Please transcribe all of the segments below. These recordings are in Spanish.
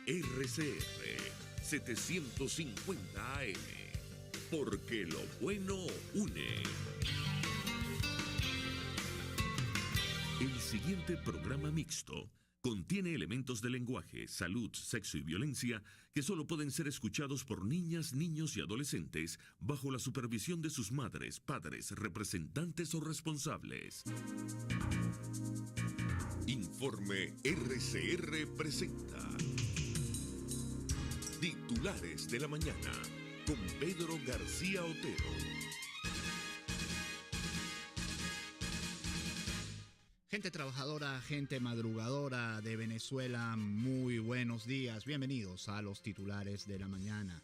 RCR 750 AM, porque lo bueno une. El siguiente programa mixto contiene elementos de lenguaje, salud, sexo y violencia que solo pueden ser escuchados por niñas, niños y adolescentes bajo la supervisión de sus madres, padres, representantes o responsables. Informe RCR presenta Titulares de la Mañana con Pedro García Otero. Gente trabajadora, gente madrugadora de Venezuela, muy buenos días. Bienvenidos a los titulares de la mañana.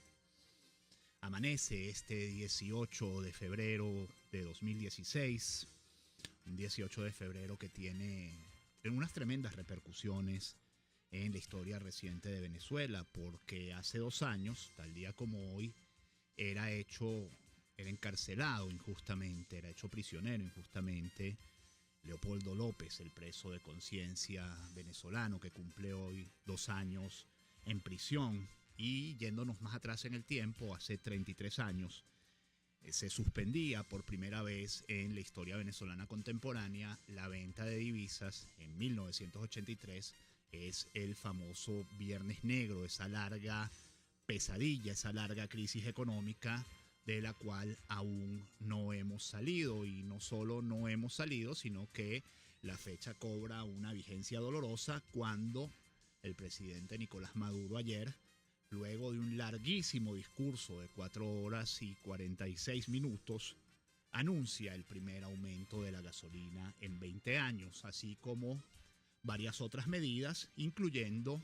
Amanece este 18 de febrero de 2016. Un 18 de febrero que tiene unas tremendas repercusiones en la historia reciente de Venezuela, porque hace 2 años, tal día como hoy, era encarcelado injustamente, era hecho prisionero injustamente Leopoldo López, el preso de conciencia venezolano que cumple hoy 2 años en prisión. Y yéndonos más atrás en el tiempo, hace 33 años, se suspendía por primera vez en la historia venezolana contemporánea la venta de divisas. En 1983 es el famoso Viernes Negro, esa larga pesadilla, esa larga crisis económica de la cual aún no hemos salido. Y no solo no hemos salido, sino que la fecha cobra una vigencia dolorosa cuando el presidente Nicolás Maduro ayer, luego de un larguísimo discurso de 4 horas y 46 minutos, anuncia el primer aumento de la gasolina en 20 años, así como varias otras medidas, incluyendo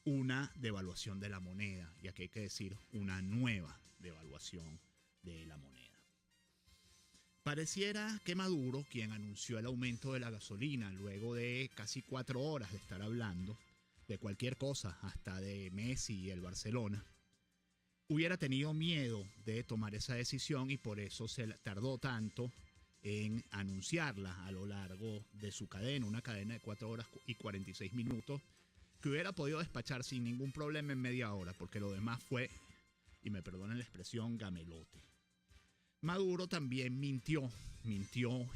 una devaluación de la moneda, y aquí hay que decir una nueva devaluación de la moneda. Pareciera que Maduro, quien anunció el aumento de la gasolina luego de casi 4 horas de estar hablando de cualquier cosa, hasta de Messi y el Barcelona, hubiera tenido miedo de tomar esa decisión y por eso se tardó tanto en anunciarla a lo largo de su cadena, una cadena de 4 horas y 46 minutos que hubiera podido despachar sin ningún problema en media hora, porque lo demás fue, y me perdonen la expresión, gamelote. Maduro también mintió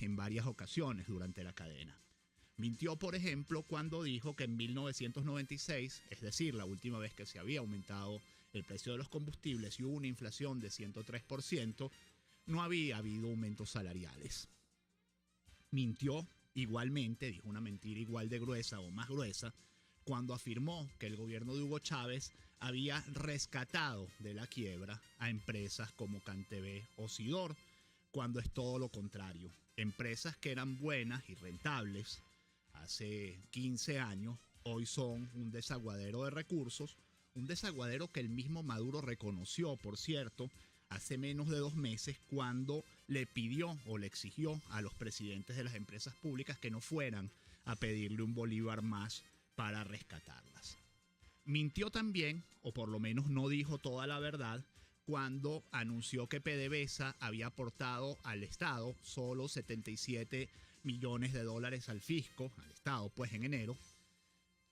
en varias ocasiones durante la cadena. Mintió, por ejemplo, cuando dijo que en 1996, es decir, la última vez que se había aumentado el precio de los combustibles y hubo una inflación de 103%, no había habido aumentos salariales. Mintió igualmente, dijo una mentira igual de gruesa o más gruesa, cuando afirmó que el gobierno de Hugo Chávez había rescatado de la quiebra a empresas como CanTV o Sidor, cuando es todo lo contrario. Empresas que eran buenas y rentables hace 15 años, hoy son un desaguadero de recursos, un desaguadero que el mismo Maduro reconoció, por cierto, hace menos de 2 meses, cuando le pidió o le exigió a los presidentes de las empresas públicas que no fueran a pedirle un bolívar más para rescatarlas. Mintió también, o por lo menos no dijo toda la verdad, cuando anunció que PDVSA había aportado al Estado solo 77 millones de dólares al fisco, al Estado, pues en enero,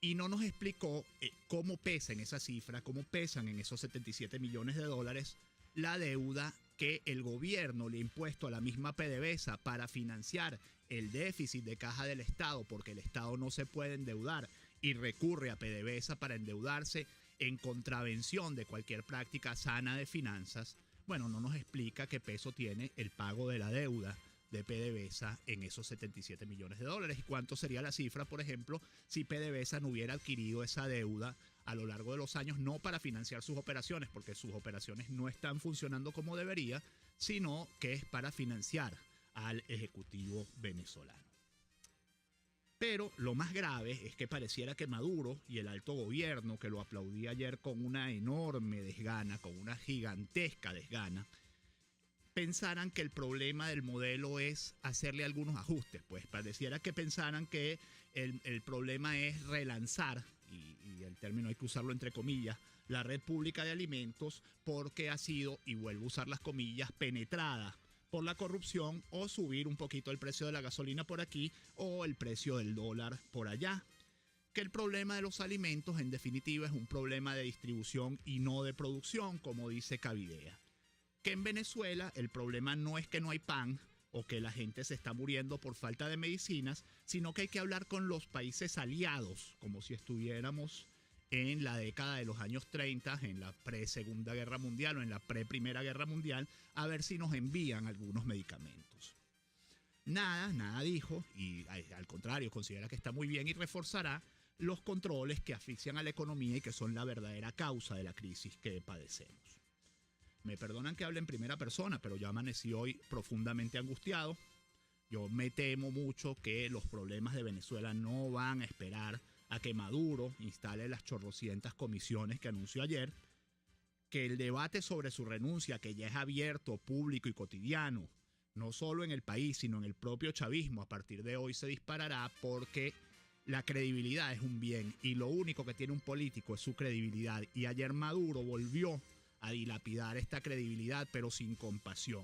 y no nos explicó cómo pesa en esa cifra, cómo pesan en esos 77 millones de dólares la deuda que el gobierno le ha impuesto a la misma PDVSA para financiar el déficit de caja del Estado, porque el Estado no se puede endeudar y recurre a PDVSA para endeudarse en contravención de cualquier práctica sana de finanzas. Bueno, no nos explica qué peso tiene el pago de la deuda de PDVSA en esos 77 millones de dólares y cuánto sería la cifra, por ejemplo, si PDVSA no hubiera adquirido esa deuda a lo largo de los años, no para financiar sus operaciones, porque sus operaciones no están funcionando como debería, sino que es para financiar al Ejecutivo venezolano. Pero lo más grave es que pareciera que Maduro y el alto gobierno, que lo aplaudí ayer con una enorme desgana, con una gigantesca desgana, pensaran que el problema del modelo es hacerle algunos ajustes. Pues pareciera que pensaran que el problema es relanzar, y el término hay que usarlo entre comillas, la red pública de alimentos, porque ha sido, y vuelvo a usar las comillas, penetrada por la corrupción, o subir un poquito el precio de la gasolina por aquí o el precio del dólar por allá. que el problema de los alimentos en definitiva es un problema de distribución y no de producción, como dice Cavidea. Que en Venezuela el problema no es que no hay pan o que la gente se está muriendo por falta de medicinas, sino que hay que hablar con los países aliados, como si estuviéramos en la década de los años 30, en la pre-Segunda Guerra Mundial o en la pre-Primera Guerra Mundial, a ver si nos envían algunos medicamentos. Nada dijo, y al contrario, considera que está muy bien y reforzará los controles que asfixian a la economía y que son la verdadera causa de la crisis que padecemos. Me perdonan que hable en primera persona, pero yo amanecí hoy profundamente angustiado. Yo me temo mucho que los problemas de Venezuela no van a esperar a que Maduro instale las chorrocientas comisiones que anunció ayer, que el debate sobre su renuncia, que ya es abierto, público y cotidiano, no solo en el país, sino en el propio chavismo, a partir de hoy se disparará porque la credibilidad es un bien y lo único que tiene un político es su credibilidad. Y ayer Maduro volvió a dilapidar esta credibilidad, pero sin compasión.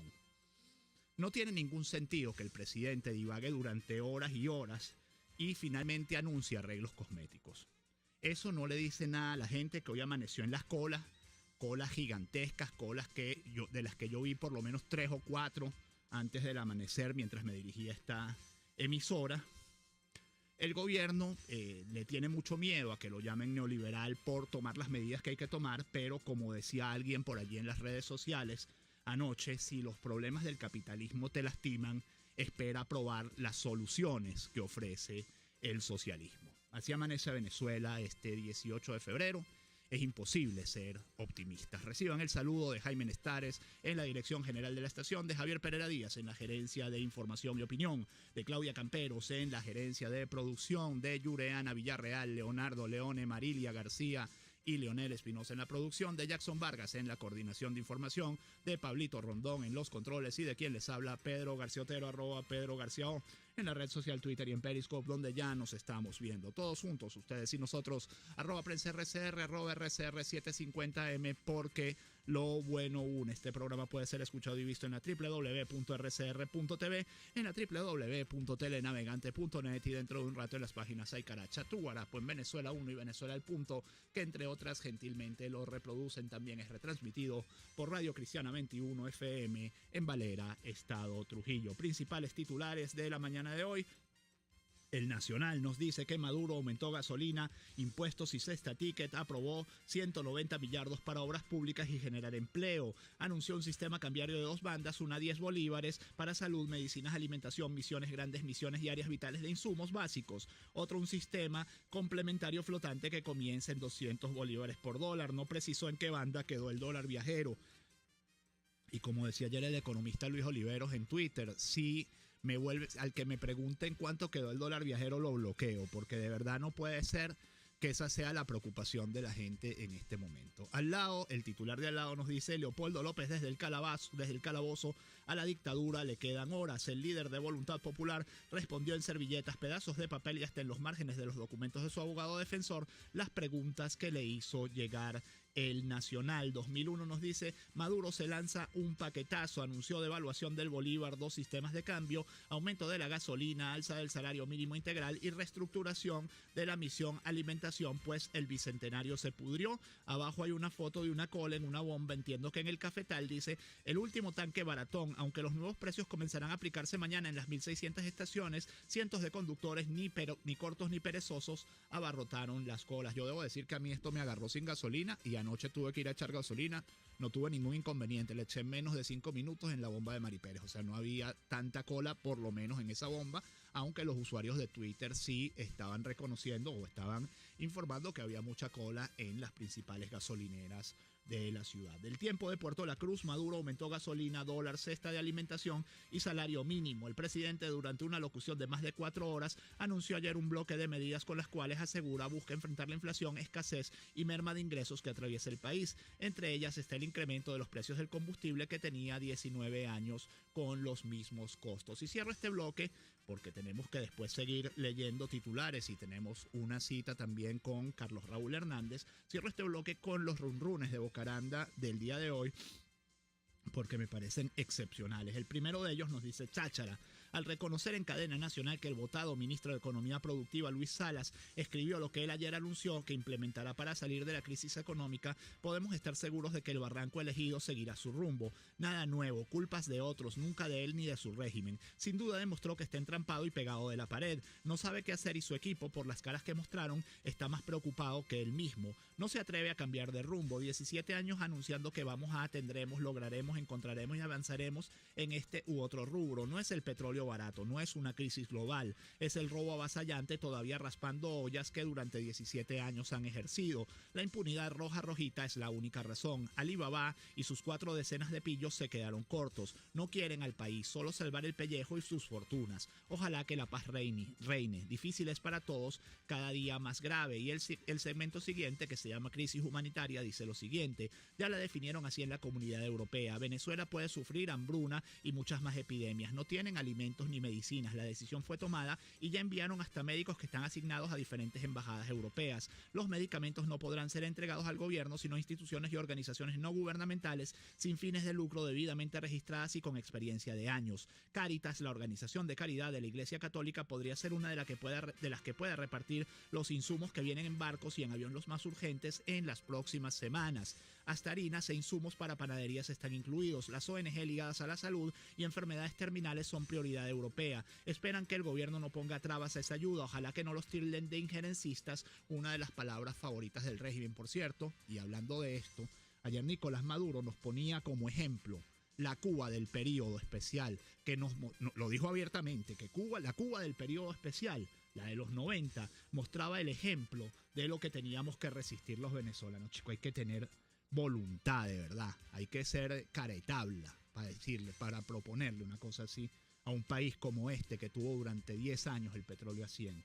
No tiene ningún sentido que el presidente divague durante horas y horas y finalmente anuncia arreglos cosméticos. Eso no le dice nada a la gente que hoy amaneció en las colas gigantescas, de las que yo vi por lo menos 3 o 4 antes del amanecer mientras me dirigía a esta emisora. El gobierno le tiene mucho miedo a que lo llamen neoliberal por tomar las medidas que hay que tomar, pero como decía alguien por allí en las redes sociales anoche, si los problemas del capitalismo te lastiman, espera probar las soluciones que ofrece el socialismo. Así amanece Venezuela este 18 de febrero. Es imposible ser optimistas. Reciban el saludo de Jaime Nestares en la dirección general de la estación, de Javier Pereira Díaz en la gerencia de información y opinión, de Claudia Camperos en la gerencia de producción, de Yureana Villarreal, Leonardo Leone, Marilia García y Leonel Espinosa en la producción, de Jackson Vargas en la coordinación de información, de Pablito Rondón en los controles y de quien les habla, Pedro Garciotero, @PedroGarciaO, en la red social Twitter y en Periscope, donde ya nos estamos viendo todos juntos, ustedes y nosotros, @PrensaRCR, @RCR750M, porque lo bueno une. Este programa puede ser escuchado y visto en la www.rcr.tv, en la www.telenavegante.net y dentro de un rato en las páginas Aicaracha, Tu Guarapo, en Venezuela 1 y Venezuela El Punto, que entre otras gentilmente lo reproducen. También es retransmitido por Radio Cristiana 21 FM en Valera, Estado Trujillo. Principales titulares de la mañana de hoy. El Nacional nos dice que Maduro aumentó gasolina, impuestos y cesta ticket, aprobó 190 millardos para obras públicas y generar empleo. Anunció un sistema cambiario de 2 bandas, una 10 bolívares para salud, medicinas, alimentación, misiones, grandes misiones y áreas vitales de insumos básicos. Otro, un sistema complementario flotante que comienza en 200 bolívares por dólar. No precisó en qué banda quedó el dólar viajero. Y como decía ayer el economista Luis Oliveros en Twitter, al que me pregunten cuánto quedó el dólar viajero lo bloqueo, porque de verdad no puede ser que esa sea la preocupación de la gente en este momento. Al lado, el titular de al lado nos dice: Leopoldo López desde el calabozo a la dictadura le quedan horas. El líder de Voluntad Popular respondió en servilletas, pedazos de papel y hasta en los márgenes de los documentos de su abogado defensor las preguntas que le hizo llegar el Nacional. 2001 nos dice: Maduro se lanza un paquetazo, anunció devaluación del bolívar, 2 sistemas de cambio, aumento de la gasolina, alza del salario mínimo integral y reestructuración de la misión alimentación, pues el bicentenario se pudrió. Abajo hay una foto de una cola en una bomba, entiendo que en el cafetal. Dice: el último tanque baratón, aunque los nuevos precios comenzarán a aplicarse mañana en las 1.600 estaciones, cientos de conductores ni cortos ni perezosos abarrotaron las colas. Yo debo decir que a mí esto me agarró sin gasolina y anoche tuve que ir a echar gasolina, no tuve ningún inconveniente, le eché menos de 5 minutos en la bomba de Mari Pérez, o sea, no había tanta cola por lo menos en esa bomba, aunque los usuarios de Twitter sí estaban reconociendo o estaban informando que había mucha cola en las principales gasolineras de la ciudad. Del Tiempo de Puerto La Cruz: Maduro aumentó gasolina, dólar, cesta de alimentación y salario mínimo. El presidente, durante una locución de más de 4 horas, anunció ayer un bloque de medidas con las cuales asegura busca enfrentar la inflación, escasez y merma de ingresos que atraviesa el país. Entre ellas está el incremento de los precios del combustible, que tenía 19 años con los mismos costos. Y cierro este bloque porque tenemos que después seguir leyendo titulares y tenemos una cita también con Carlos Raúl Hernández. Cierro este bloque con los runrunes de Bocaranda del día de hoy, porque me parecen excepcionales. El primero de ellos nos dice: Cháchara, al reconocer en cadena nacional que el votado ministro de Economía Productiva, Luis Salas, escribió lo que él ayer anunció que implementará para salir de la crisis económica, podemos estar seguros de que el barranco elegido seguirá su rumbo. Nada nuevo, culpas de otros, nunca de él ni de su régimen. Sin duda demostró que está entrampado y pegado de la pared. No sabe qué hacer y su equipo, por las caras que mostraron, está más preocupado que él mismo. No se atreve a cambiar de rumbo. 17 años anunciando que tendremos, lograremos, encontraremos y avanzaremos en este u otro rubro. No es el petróleo barato, no es una crisis global, es el robo avasallante todavía raspando ollas que durante 17 años han ejercido. La impunidad rojita es la única razón. Alibaba y sus 4 decenas de pillos se quedaron cortos. No quieren al país, solo salvar el pellejo y sus fortunas. Ojalá que la paz reine. Difícil es para todos, cada día más grave. Y el segmento siguiente, que se llama crisis humanitaria, dice lo siguiente. Ya la definieron así en la Comunidad Europea. Venezuela puede sufrir hambruna y muchas más epidemias. No tienen alimentos ni medicinas. La decisión fue tomada y ya enviaron hasta médicos que están asignados a diferentes embajadas europeas. Los medicamentos no podrán ser entregados al gobierno, sino a instituciones y organizaciones no gubernamentales sin fines de lucro debidamente registradas y con experiencia de años. Cáritas, la organización de caridad de la Iglesia Católica, podría ser una de las que pueda repartir los insumos que vienen en barcos y en aviones los más urgentes en las próximas semanas. Hasta harinas e insumos para panaderías están incluidos. Las ONG ligadas a la salud y enfermedades terminales son prioridad europea. Esperan que el gobierno no ponga trabas a esa ayuda. Ojalá que no los tilden de injerencistas, una de las palabras favoritas del régimen, por cierto. Y hablando de esto, ayer Nicolás Maduro nos ponía como ejemplo la Cuba del periodo especial, que lo dijo abiertamente, que la Cuba del periodo especial, la de los 90, mostraba el ejemplo de lo que teníamos que resistir los venezolanos. Chico, hay que tener voluntad de verdad, hay que ser caretabla para proponerle una cosa así a un país como este que tuvo durante 10 años el petróleo a 100.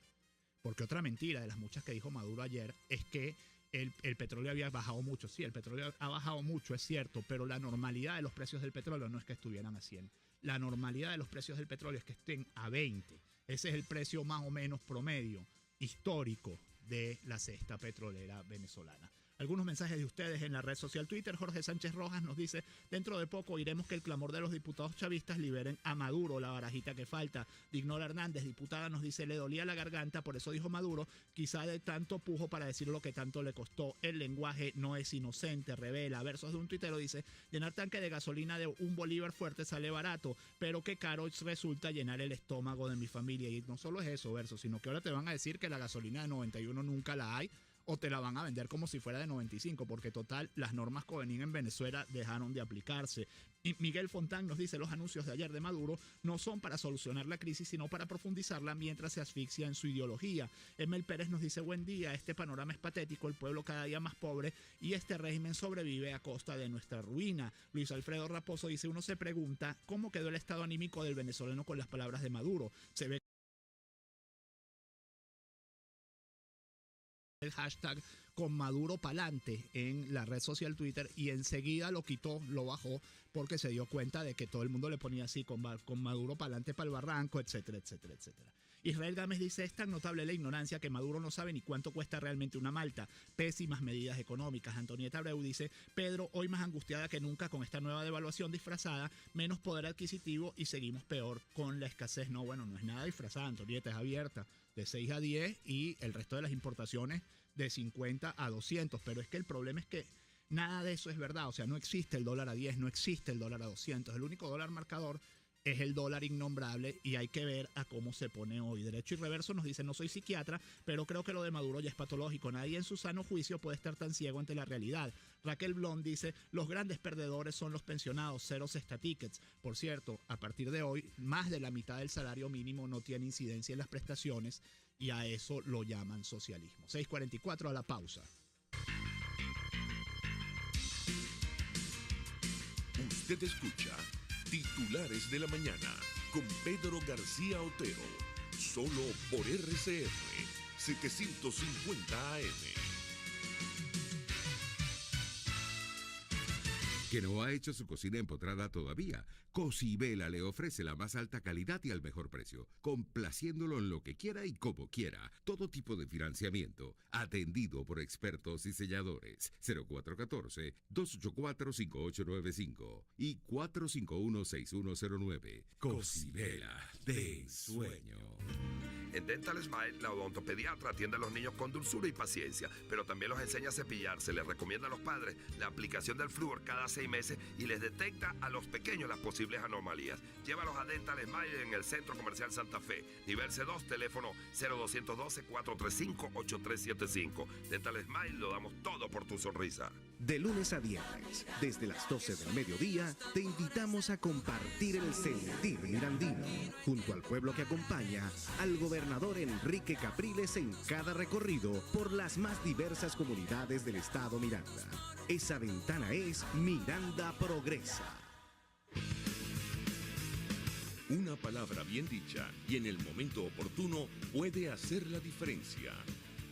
Porque otra mentira de las muchas que dijo Maduro ayer es que el petróleo había bajado mucho. Sí, el petróleo ha bajado mucho, es cierto, pero la normalidad de los precios del petróleo no es que estuvieran a 100. La normalidad de los precios del petróleo es que estén a 20. Ese es el precio más o menos promedio histórico de la cesta petrolera venezolana. Algunos mensajes de ustedes en la red social Twitter. Jorge Sánchez Rojas nos dice: dentro de poco oiremos que el clamor de los diputados chavistas liberen a Maduro, la barajita que falta. Dignora Hernández, diputada, nos dice: le dolía la garganta, por eso dijo Maduro, quizá de tanto pujo para decir lo que tanto le costó. El lenguaje no es inocente, revela. Versos de un tuitero dice: llenar tanque de gasolina de un bolívar fuerte sale barato, pero qué caro resulta llenar el estómago de mi familia. Y no solo es eso, Versos, sino que ahora te van a decir que la gasolina de 91 nunca la hay, o te la van a vender como si fuera de 95, porque total, las normas Covenin en Venezuela dejaron de aplicarse. Y Miguel Fontán nos dice: los anuncios de ayer de Maduro no son para solucionar la crisis, sino para profundizarla mientras se asfixia en su ideología. Emel Pérez nos dice: buen día, este panorama es patético, el pueblo cada día más pobre y este régimen sobrevive a costa de nuestra ruina. Luis Alfredo Raposo dice: uno se pregunta cómo quedó el estado anímico del venezolano con las palabras de Maduro. Se ve el hashtag con Maduro pa'lante en la red social Twitter y enseguida lo quitó, lo bajó, porque se dio cuenta de que todo el mundo le ponía así, con Maduro pa'lante para el barranco, etcétera, etcétera, etcétera. Israel Gámez dice: es tan notable la ignorancia que Maduro no sabe ni cuánto cuesta realmente una malta. Pésimas medidas económicas. Antonieta Abreu dice: Pedro, hoy más angustiada que nunca con esta nueva devaluación disfrazada, menos poder adquisitivo y seguimos peor con la escasez. No, bueno, no es nada disfrazada, Antonieta, es abierta, de 6 a 10 y el resto de las importaciones de 50 a 200. Pero es que el problema es que nada de eso es verdad. O sea, no existe el dólar a 10, no existe el dólar a 200. El único dólar marcador es el dólar innombrable y hay que ver a cómo se pone hoy. Derecho y Reverso nos dice: no soy psiquiatra, pero creo que lo de Maduro ya es patológico. Nadie en su sano juicio puede estar tan ciego ante la realidad. Raquel Blond dice: los grandes perdedores son los pensionados, cero cesta tickets. Por cierto, a partir de hoy, más de la mitad del salario mínimo no tiene incidencia en las prestaciones y a eso lo llaman socialismo. 6:44, a la pausa. Usted escucha Titulares de la Mañana con Pedro García Otero, solo por RCR 750 AM. que no ha hecho su cocina empotrada todavía, Cocibela le ofrece la más alta calidad y al mejor precio, complaciéndolo en lo que quiera y como quiera. Todo tipo de financiamiento, atendido por expertos y selladores. 0414-284-5895 y 451-6109. Cocibela de ensueño. En Dental Smile, la odontopediatra atiende a los niños con dulzura y paciencia, pero también los enseña a cepillarse. Les recomienda a los padres la aplicación del flúor cada 6 meses y les detecta a los pequeños las posibles anomalías. Llévalos a Dental Smile en el Centro Comercial Santa Fe. Nivel C2, teléfono 0212-435-8375. Dental Smile, lo damos todo por tu sonrisa. De lunes a viernes, desde las 12 del mediodía, te invitamos a compartir el sentir mirandino, junto al pueblo que acompaña al gobernador Enrique Capriles en cada recorrido por las más diversas comunidades del estado Miranda. Esa ventana es Miranda Progresa. Una palabra bien dicha y en el momento oportuno puede hacer la diferencia.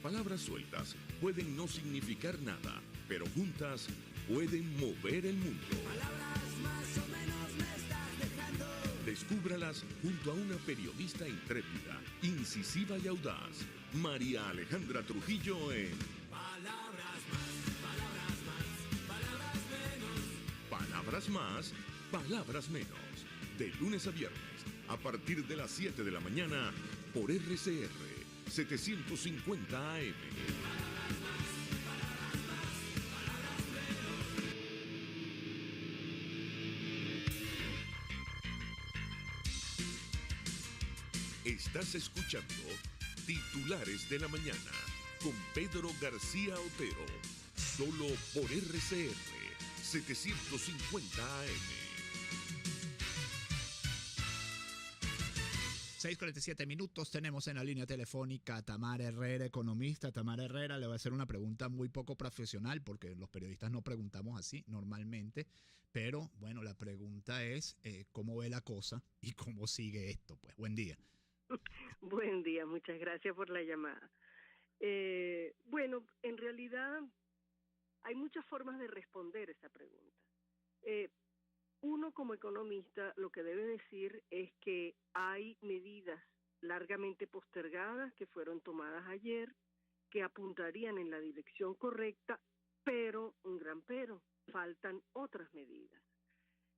Palabras sueltas pueden no significar nada, pero juntas pueden mover el mundo. Palabras más o menos me estás dejando. Descúbralas junto a una periodista intrépida, incisiva y audaz, María Alejandra Trujillo en Palabras más, palabras más, palabras menos. Palabras más, palabras menos. De lunes a viernes, a partir de las 7 de la mañana, por RCR 750 AM. Estás escuchando Titulares de la Mañana con Pedro García Otero, solo por RCR 750 AM. 6:47 minutos, tenemos en la línea telefónica a Tamara Herrera, economista. Tamara Herrera, le voy a hacer una pregunta muy poco profesional porque los periodistas no preguntamos así normalmente, pero bueno, la pregunta es ¿cómo ve la cosa y cómo sigue esto? Pues buen día. Buen día, muchas gracias por la llamada. Bueno, en realidad hay muchas formas de responder esa pregunta. Uno como economista lo que debe decir es que hay medidas largamente postergadas que fueron tomadas ayer, que apuntarían en la dirección correcta, pero, un gran pero, faltan otras medidas.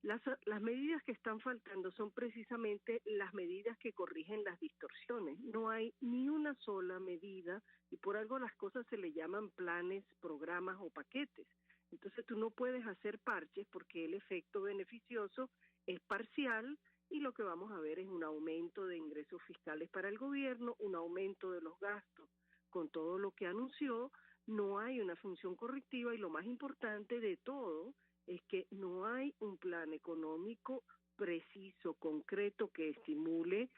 Las medidas que están faltando son precisamente las medidas que corrigen las distorsiones. No hay ni una sola medida y por algo las cosas se le llaman planes, programas o paquetes. Entonces tú no puedes hacer parches porque el efecto beneficioso es parcial y lo que vamos a ver es un aumento de ingresos fiscales para el gobierno, un aumento de los gastos con todo lo que anunció. No hay una función correctiva y lo más importante de todo es que no hay un plan económico preciso, concreto, que estimule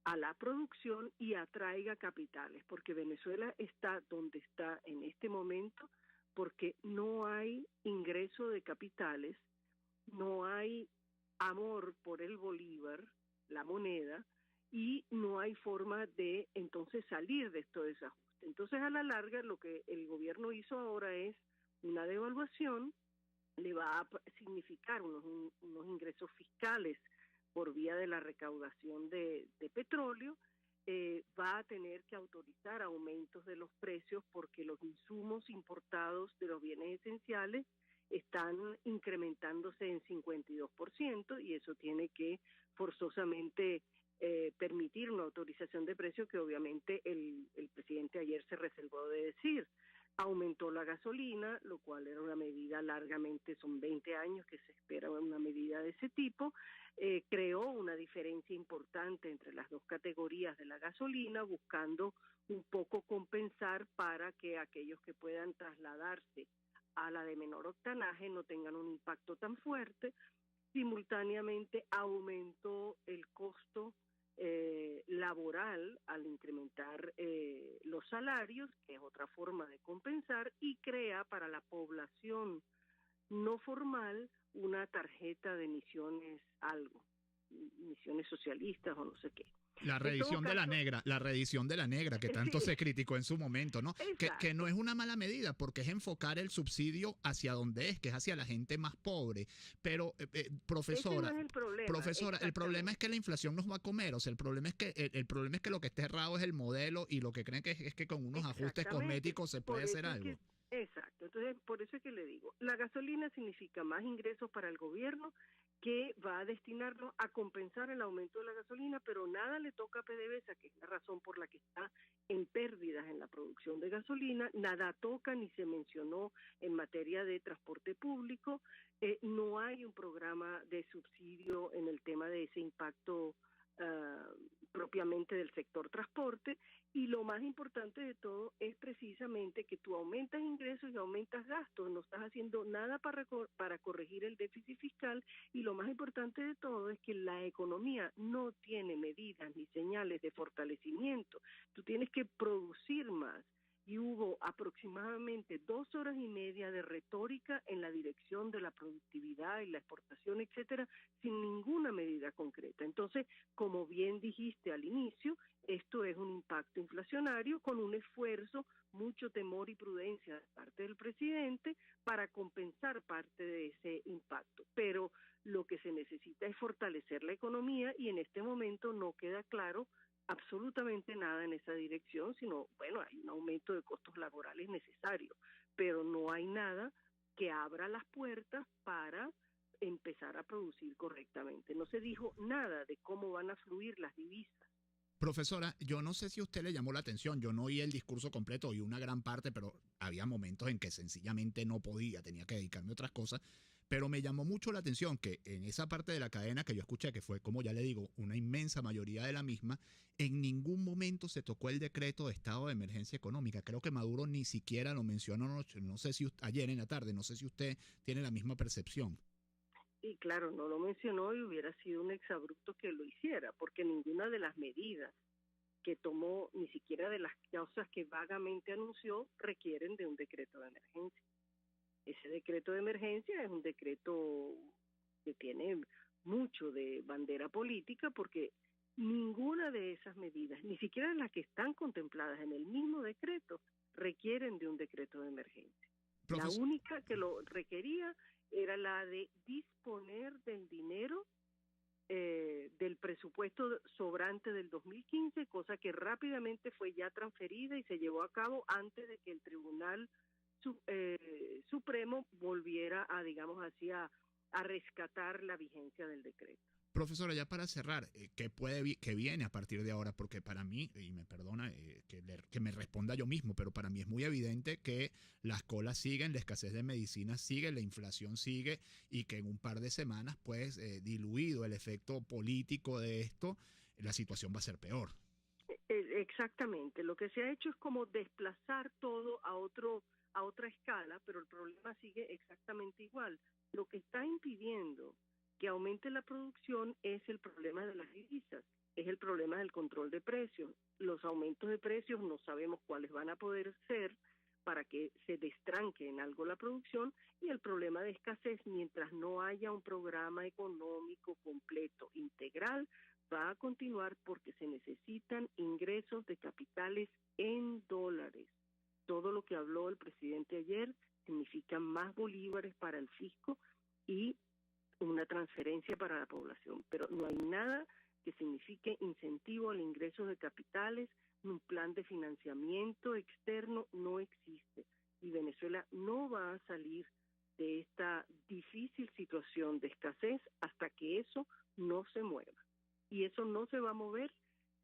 a la producción y atraiga capitales, porque Venezuela está donde está en este momento porque no hay ingreso de capitales, no hay amor por el bolívar, la moneda, y no hay forma de entonces salir de estos desajustes. Entonces, a la larga, lo que el gobierno hizo ahora es una devaluación, le va a significar unos ingresos fiscales por vía de la recaudación de petróleo, va a tener que autorizar aumentos de los precios porque los insumos importados de los bienes esenciales están incrementándose en 52% y eso tiene que forzosamente permitir una autorización de precios que obviamente el presidente ayer se reservó de decir. Aumentó la gasolina, lo cual era una medida largamente, son 20 años que se espera una medida de ese tipo, creó una diferencia importante entre las dos categorías de la gasolina, buscando un poco compensar para que aquellos que puedan trasladarse a la de menor octanaje no tengan un impacto tan fuerte. Simultáneamente aumentó el costo laboral al incrementar los salarios, que es otra forma de compensar, y crea para la población no formal una tarjeta de misiones algo, misiones socialistas o no sé qué. La reedición de la reedición de la negra que tanto Sí. se criticó en su momento, ¿no? Que no es una mala medida porque es enfocar el subsidio hacia donde es, que es hacia la gente más pobre. Pero, Ese no profesora, es el problema. el problema es Exactamente. que la inflación nos va a comer, o sea, el problema es que lo que está errado es el modelo y lo que creen que es que con unos ajustes Exactamente. cosméticos se Por puede eso hacer es algo. exacto. Entonces, por eso es que le digo, la gasolina significa más ingresos para el gobierno que va a destinarlo a compensar el aumento de la gasolina, pero nada le toca a PDVSA, que es la razón por la que está en pérdidas en la producción de gasolina, nada toca ni se mencionó en materia de transporte público, no hay un programa de subsidio en el tema de ese impacto ah, propiamente del sector transporte, y lo más importante de todo es precisamente que tú aumentas ingresos y aumentas gastos, no estás haciendo nada para corregir el déficit fiscal, y lo más importante de todo es que la economía no tiene medidas ni señales de fortalecimiento. Tú tienes que producir más. Y hubo aproximadamente 2 horas y media de retórica en la dirección de la productividad y la exportación, etcétera, sin ninguna medida concreta. Entonces, como bien dijiste al inicio, esto es un impacto inflacionario con un esfuerzo, mucho temor y prudencia de parte del presidente para compensar parte de ese impacto. Pero lo que se necesita es fortalecer la economía, y en este momento no queda claro absolutamente nada en esa dirección, sino, bueno, hay un aumento de costos laborales necesario, pero no hay nada que abra las puertas para empezar a producir correctamente. No se dijo nada de cómo van a fluir las divisas. Profesora, yo no sé si a usted le llamó la atención, yo no oí el discurso completo, oí una gran parte, pero había momentos en que sencillamente no podía, tenía que dedicarme a otras cosas, pero me llamó mucho la atención que en esa parte de la cadena que yo escuché, que fue, como ya le digo, una inmensa mayoría de la misma, en ningún momento se tocó el decreto de estado de emergencia económica. Creo que Maduro ni siquiera lo mencionó, no sé si ayer en la tarde, no sé si usted tiene la misma percepción. Y claro, no lo mencionó, y hubiera sido un exabrupto que lo hiciera, porque ninguna de las medidas que tomó, ni siquiera de las causas que vagamente anunció, requieren de un decreto de emergencia. Ese decreto de emergencia es un decreto que tiene mucho de bandera política, porque ninguna de esas medidas, ni siquiera las que están contempladas en el mismo decreto, requieren de un decreto de emergencia. La Profesor, única que lo requería era la de disponer del dinero del presupuesto sobrante del 2015, cosa que rápidamente fue ya transferida y se llevó a cabo antes de que el Tribunal Supremo volviera a, digamos así, a rescatar la vigencia del decreto. profesora, ya para cerrar, ¿qué viene a partir de ahora? Porque para mí, y me perdona que me responda yo mismo, pero para mí es muy evidente que las colas siguen, la escasez de medicinas sigue, la inflación sigue, y que en un par de semanas, pues, diluido el efecto político de esto, la situación va a ser peor. Exactamente, lo que se ha hecho es como desplazar todo a otra escala, pero el problema sigue exactamente igual. Lo que está impidiendo que aumente la producción es el problema de las divisas, es el problema del control de precios. Los aumentos de precios no sabemos cuáles van a poder ser para que se destranque en algo la producción, y el problema de escasez, mientras no haya un programa económico completo, integral, va a continuar, porque se necesitan ingresos de capitales en dólares. Todo lo que habló el presidente ayer significa más bolívares para el fisco y una transferencia para la población, pero no hay nada que signifique incentivo al ingreso de capitales, un plan de financiamiento externo no existe, y Venezuela no va a salir de esta difícil situación de escasez hasta que eso no se mueva. Y eso no se va a mover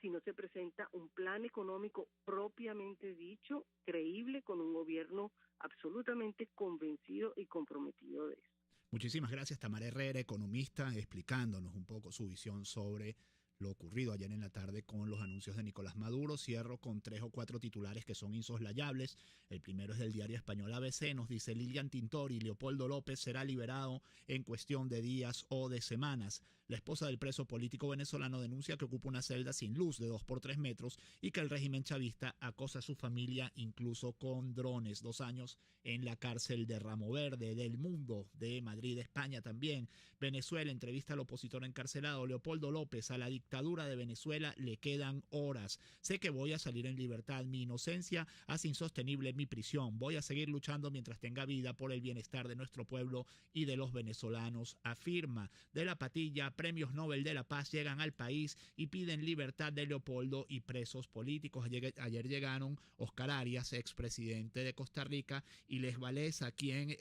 si no se presenta un plan económico propiamente dicho, creíble, con un gobierno absolutamente convencido y comprometido de eso. Muchísimas gracias, Tamara Herrera, economista, explicándonos un poco su visión sobre lo ocurrido ayer en la tarde con los anuncios de Nicolás Maduro. Cierro con 3 o 4 titulares que son insoslayables. El primero es del diario español ABC. Nos dice: Lilian Tintori, Leopoldo López será liberado en cuestión de días o de semanas. La esposa del preso político venezolano denuncia que ocupa una celda sin luz de 2 por 3 metros y que el régimen chavista acosa a su familia incluso con drones. 2 años en la cárcel de Ramo Verde, del Mundo, de Madrid, España también. Venezuela entrevista al opositor encarcelado Leopoldo López. A la dictadura de Venezuela le quedan horas. Sé que voy a salir en libertad. Mi inocencia hace insostenible mi prisión. Voy a seguir luchando mientras tenga vida por el bienestar de nuestro pueblo y de los venezolanos, afirma. De la Patilla, premios Nobel de la Paz llegan al país y piden libertad de Leopoldo y presos políticos. Ayer llegaron Oscar Arias, expresidente de Costa Rica, y Lech Walesa, quien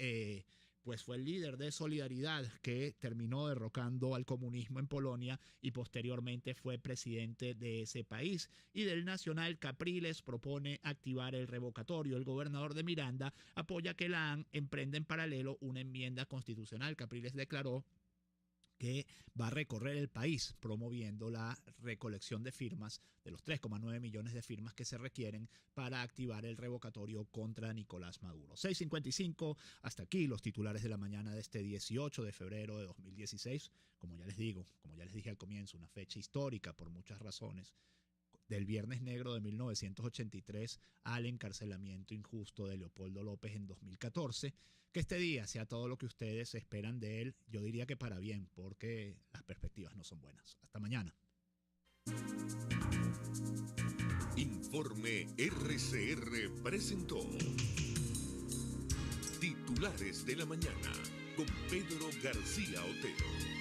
pues fue el líder de Solidaridad que terminó derrocando al comunismo en Polonia y posteriormente fue presidente de ese país. Y del Nacional, Capriles propone activar el revocatorio. El gobernador de Miranda apoya que la AN emprenda en paralelo una enmienda constitucional. Capriles declaró que va a recorrer el país promoviendo la recolección de firmas, de los 3,9 millones de firmas que se requieren para activar el revocatorio contra Nicolás Maduro. 6:55, hasta aquí los titulares de la mañana de este 18 de febrero de 2016. Como ya les dije al comienzo, una fecha histórica por muchas razones. Del Viernes Negro de 1983 al encarcelamiento injusto de Leopoldo López en 2014. Que este día sea todo lo que ustedes esperan de él, yo diría que para bien, porque las perspectivas no son buenas. Hasta mañana. Informe RCR presentó Titulares de la Mañana con Pedro García Otero.